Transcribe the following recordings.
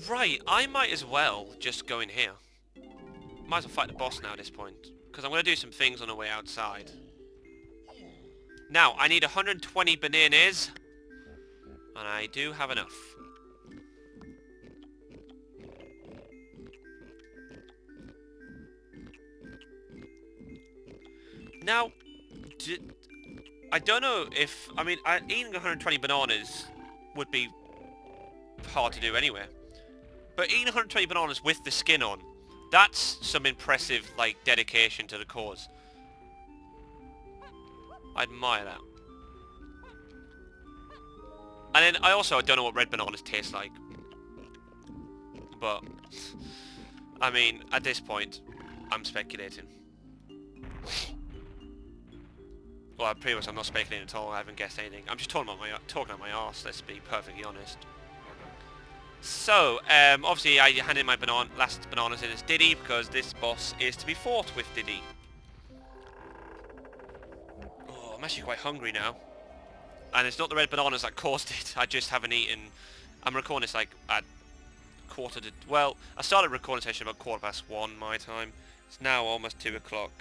Right, I might as well just go in here. Might as well fight the boss now at this point. Because I'm going to do some things on the way outside. Now, I need 120 bananas. And I do have enough. Now, I don't know if... I mean, eating 120 bananas would be hard to do anyway. But eating 120 bananas with the skin on, that's some impressive, like, dedication to the cause. I admire that. And then I don't know what red bananas taste like. But, I mean, at this point, I'm speculating. Well, pretty much I'm not speculating at all, I haven't guessed anything. I'm just talking out my arse, let's be perfectly honest. So, obviously I handed my last bananas in as Diddy, because this boss is to be fought with Diddy. Oh, I'm actually quite hungry now. And it's not the red bananas that caused it, I just haven't eaten. I'm recording this like at well, I started recording session about 1:15 my time. It's now almost 2 o'clock.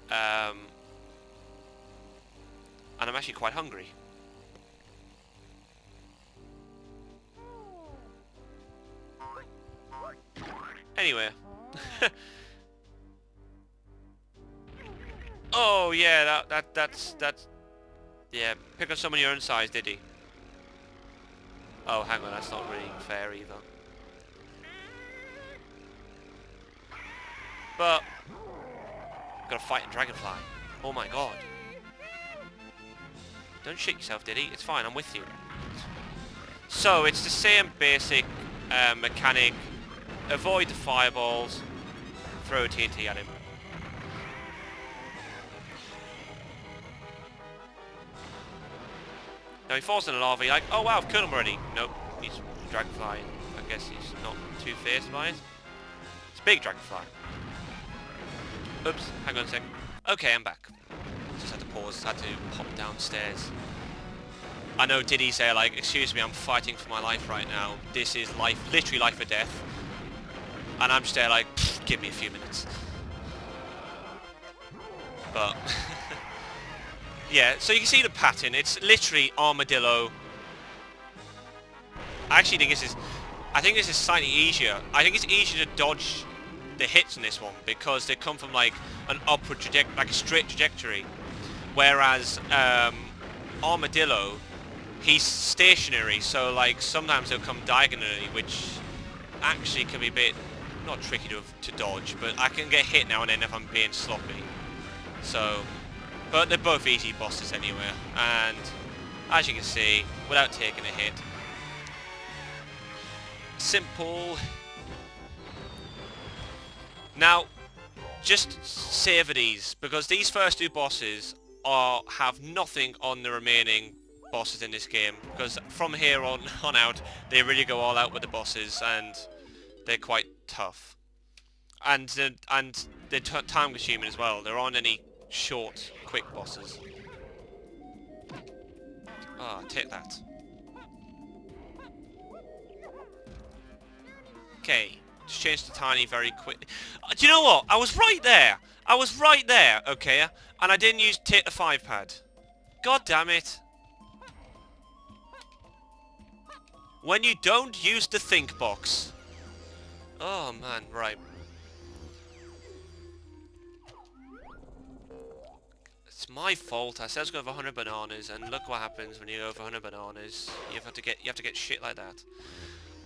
And I'm actually quite hungry. Anyway. Oh yeah, that's yeah, pick on someone your own size, did he? Oh, hang on, that's not really fair either. But gotta fight a dragonfly. Oh my god. Don't shit yourself, Diddy. It's fine, I'm with you. So, it's the same basic mechanic. Avoid the fireballs. Throw a TNT at him. Now he falls in the lava, you're like, oh wow, I've killed him already. Nope, he's a dragonfly. I guess he's not too fierce by it. It's a big dragonfly. Oops, hang on a sec. Okay, I'm back. Just had to pause, had to pop downstairs. I know Diddy's there like, excuse me, I'm fighting for my life right now. This is life, literally life or death. And I'm just there like, give me a few minutes. But, yeah, so you can see the pattern. It's literally armadillo. I actually think this is slightly easier. I think it's easier to dodge the hits in this one because they come from like an upward trajectory, like a straight trajectory. Whereas armadillo, he's stationary, so like sometimes he'll come diagonally, which actually can be a bit not tricky to dodge, but I can get hit now and then if I'm being sloppy. So, but they're both easy bosses anyway, and as you can see, without taking a hit, simple. Now, just savor these, because these first two bosses have nothing on the remaining bosses in this game, because from here on out, they really go all out with the bosses, and they're quite tough. And they're time consuming as well. There aren't any short, quick bosses. Ah, take that. Okay, just change to tiny very quick. Do you know what? I was right there. I was right there, okay? And I didn't use take the 5 pad. God damn it. When you don't use the think box. Oh man, right. It's my fault. I said I was going to have 100 bananas, and look what happens when you go over 100 bananas. You have to get shit like that.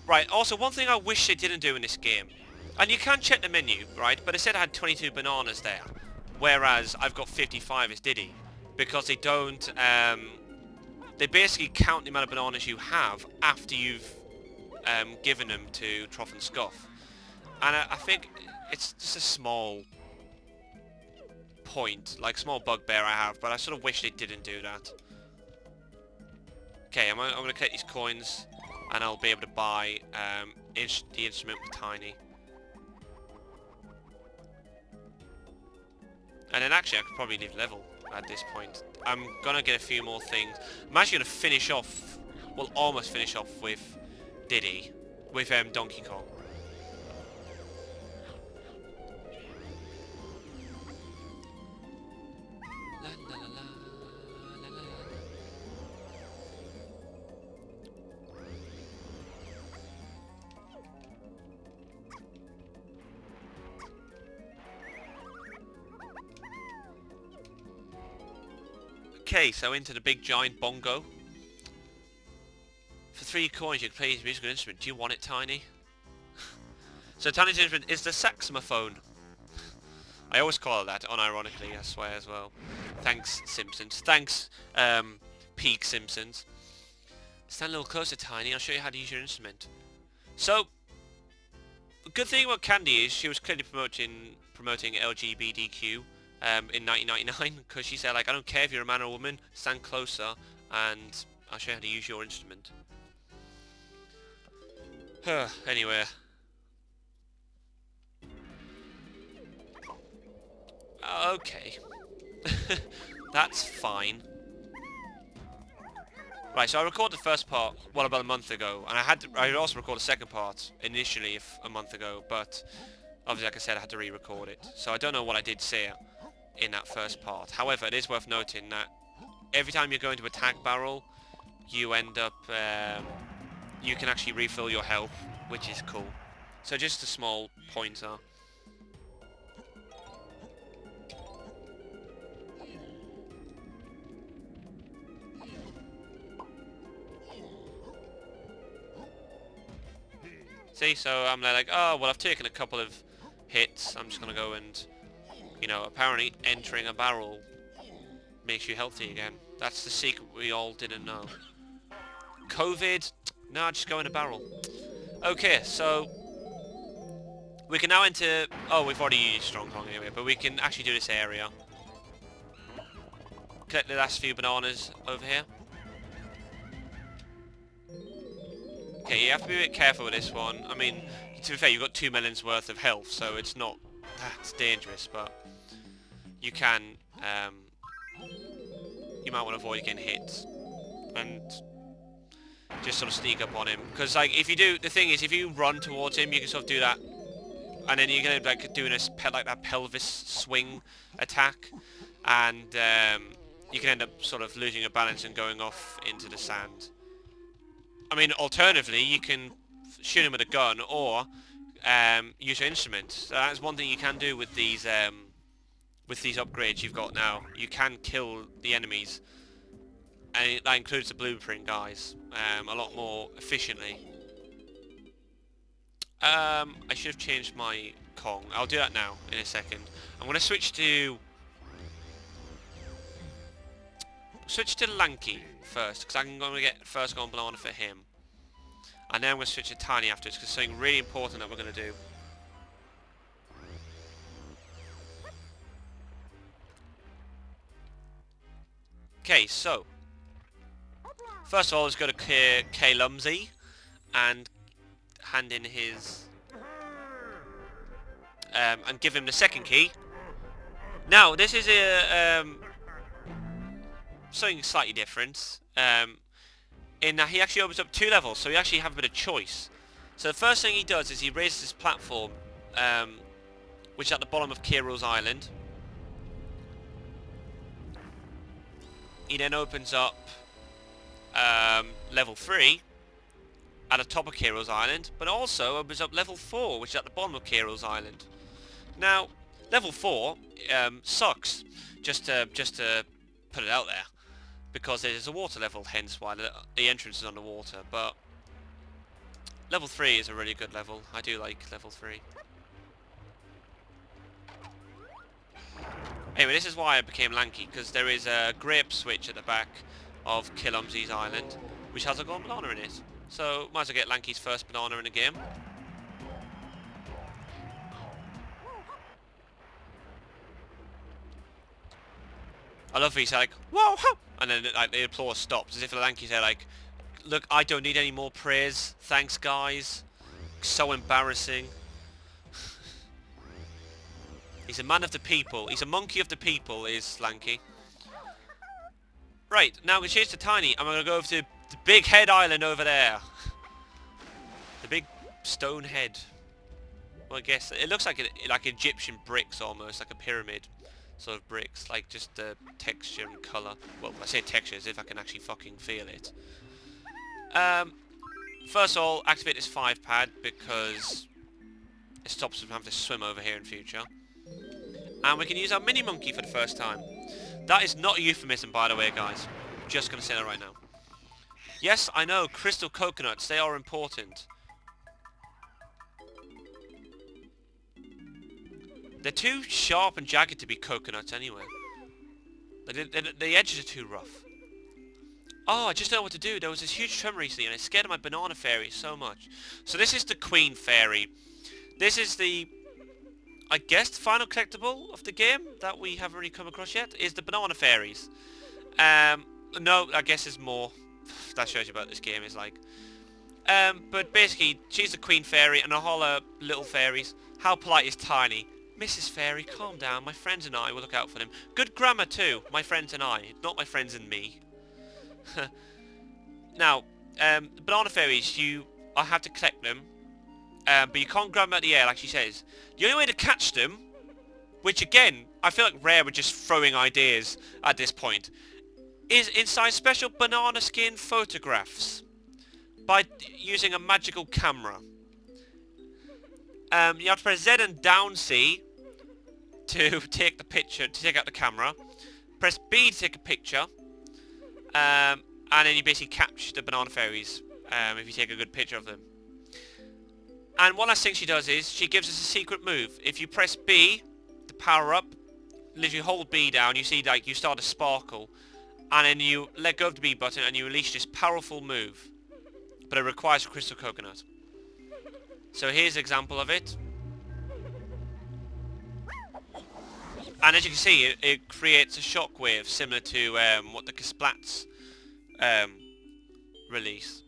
Right. Also, one thing I wish they didn't do in this game, and you can check the menu, right? But it said I had 22 bananas there, whereas I've got 55 as Diddy, because they don't. They basically count the amount of bananas you have after you've given them to Trough and Scoff, and I think it's just a small point, like small bugbear I have, but I sort of wish they didn't do that. Okay, I'm going to collect these coins, and I'll be able to buy the instrument with Tiny. And then actually I could probably leave level at this point. I'm gonna get a few more things. I'm actually gonna finish off, well, almost finish off with Diddy, with Donkey Kong. La, la, la, la, la, la, la. Okay, so into the big giant bongo. For 3 coins you can play his musical instrument. Do you want it, Tiny? So Tiny's instrument is the saxophone. I always call it that, unironically, I swear as well. Thanks, Simpsons. Thanks, Peak Simpsons. Stand a little closer, Tiny. I'll show you how to use your instrument. So, the good thing about Candy is she was clearly promoting LGBTQ in 1999, because she said, like, I don't care if you're a man or a woman, stand closer, and I'll show you how to use your instrument. Anyway. Okay. That's fine. Right, so I recorded the first part, well, about a month ago, and I also recorded the second part initially a month ago, but obviously, like I said, I had to re-record it. So I don't know what I did say in that first part. However, it is worth noting that every time you go into a tag barrel, you end up, you can actually refill your health, which is cool. So just a small pointer. See, so I'm like, oh, well, I've taken a couple of hits. I'm just going to go and, you know, apparently entering a barrel makes you healthy again. That's the secret we all didn't know. COVID? No, just go in a barrel. Okay, so we can now enter... Oh, we've already used Stronghold anyway, but we can actually do this area. Collect the last few bananas over here. Okay, you have to be a bit careful with this one. I mean, to be fair, you've got 2 millions worth of health, so it's not that dangerous, but you can, you might want to avoid getting hit and just sort of sneak up on him. Because, like, if you do, the thing is, if you run towards him, you can sort of do that, and then you're going to, like, doing like that pelvis swing attack, and you can end up sort of losing your balance and going off into the sand. I mean, alternatively, you can shoot him with a gun or use your instrument. So that's one thing you can do with these upgrades you've got now. You can kill the enemies, and that includes the blueprint guys, a lot more efficiently. I should have changed my Kong. I'll do that now in a second. I'm going to switch to Lanky first, because I'm going to get first golden banana for him. And then I'm going to switch to Tiny afterwards, because something really important that we're going to do. Okay, so first of all, let's go to K Lumsy and hand in his and give him the second key. Now, this is a something slightly different, in that he actually opens up 2 levels, so you actually have a bit of choice. So the first thing he does is he raises this platform, which is at the bottom of Kiro's Island. He then opens up level 3 at the top of Kiro's Island, but also opens up level 4, which is at the bottom of Kiro's Island. Now, level 4 sucks, just to put it out there, because there's a water level, hence why the entrance is underwater, but level 3 is a really good level. I do like level 3. Anyway, this is why I became Lanky, because there is a grape switch at the back of Kilumsy's Island, which has a golden banana in it. So, might as well get Lanky's first banana in the game. I love he's like, whoa, ho! And then like, the applause stops, as if the Lanky's there like, look, I don't need any more praise, thanks guys. So embarrassing. He's a man of the people, he's a monkey of the people, is Lanky. Right, now I'm going to change to Tiny, and I'm going to go over to the Big Head Island over there. The big stone head. Well, I guess it looks like like Egyptian bricks almost, like a pyramid sort of bricks, like just the texture and colour. Well, I say texture as if I can actually fucking feel it. First of all, activate this 5 pad because it stops us from having to swim over here in future. And we can use our mini monkey for the first time. That is not a euphemism, by the way, guys. Just going to say that right now. Yes, I know, crystal coconuts, they are important. They're too sharp and jagged to be coconuts anyway. The edges are too rough. Oh, I just don't know what to do. There was this huge tremor recently and it scared my banana fairy so much. So this is the queen fairy. This is the, I guess, the final collectible of the game that we haven't really come across yet, is the banana fairies. No, I guess there's more. That shows you about this game is like. But basically, she's the queen fairy and a whole little fairies. How polite is Tiny? Mrs. Fairy, calm down. My friends and I will look out for them. Good grammar too. My friends and I, not my friends and me. Now, the banana fairies, I have to collect them. But you can't grab them out of the air like she says. The only way to catch them, which again, I feel like Rare were just throwing ideas at this point, is inside special banana skin photographs by using a magical camera. You have to press Z and down C to take the picture, to take out the camera. Press B to take a picture. And then you basically capture the banana fairies if you take a good picture of them. And one last thing she does is she gives us a secret move. If you press B to power up, literally hold B down, you see like you start to sparkle. And then you let go of the B button and you release this powerful move. But it requires a crystal coconut. So here's an example of it. And as you can see, it creates a shockwave similar to what the Kasplats release.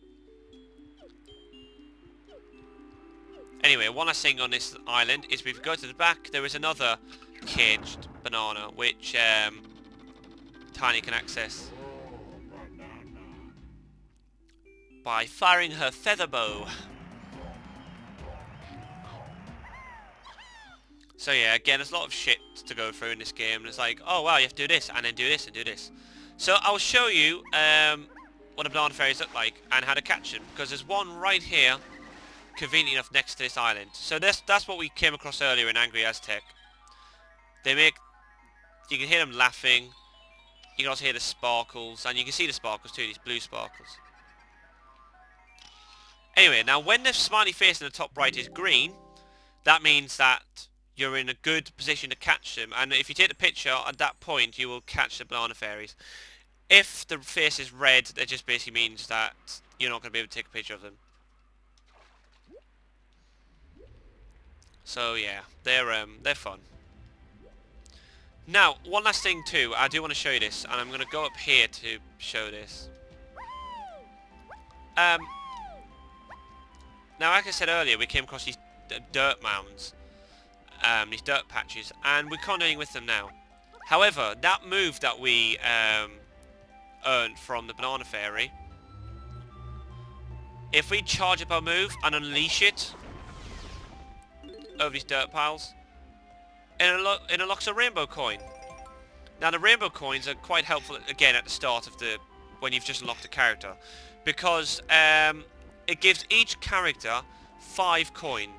Anyway, one last thing on this island is if we go to the back, there is another caged banana which Tiny can access by firing her feather bow. So yeah, again, there's a lot of shit to go through in this game. It's like, oh wow, you have to do this, and then do this, and do this. So I'll show you what the banana fairies look like, and how to catch them. Because there's one right here, convenient enough next to this island. So that's what we came across earlier in Angry Aztec. You can hear them laughing. You can also hear the sparkles, and you can see the sparkles too, these blue sparkles. Anyway, now when the smiley face in the top right is green, that means that you're in a good position to catch them, and if you take the picture at that point you will catch the banana fairies. If the face is red, that just basically means that you're not going to be able to take a picture of them. So yeah, they're fun. Now, one last thing too, I do want to show you this, and I'm going to go up here to show this. Now, like I said earlier, we came across these dirt mounds. These dirt patches, and we're continuing with them now. However, that move that we earned from the banana fairy, if we charge up our move and unleash it over these dirt piles, it unlocks a rainbow coin. Now the rainbow coins are quite helpful again at the start of when you've just unlocked a character, because it gives each character 5 coins.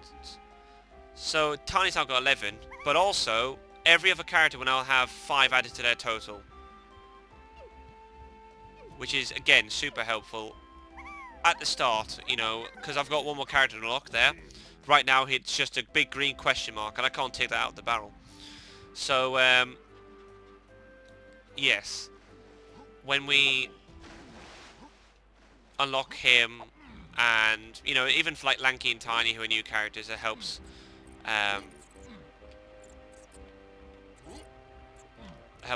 So Tiny's now got 11, but also every other character will now have 5 added to their total, which is again super helpful at the start, you know, because I've got one more character to unlock there. Right now it's just a big green question mark and I can't take that out of the barrel. So yes, when we unlock him, and you know, even for like Lanky and Tiny who are new characters, it helps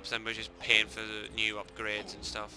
them with just paying for the new upgrades and stuff.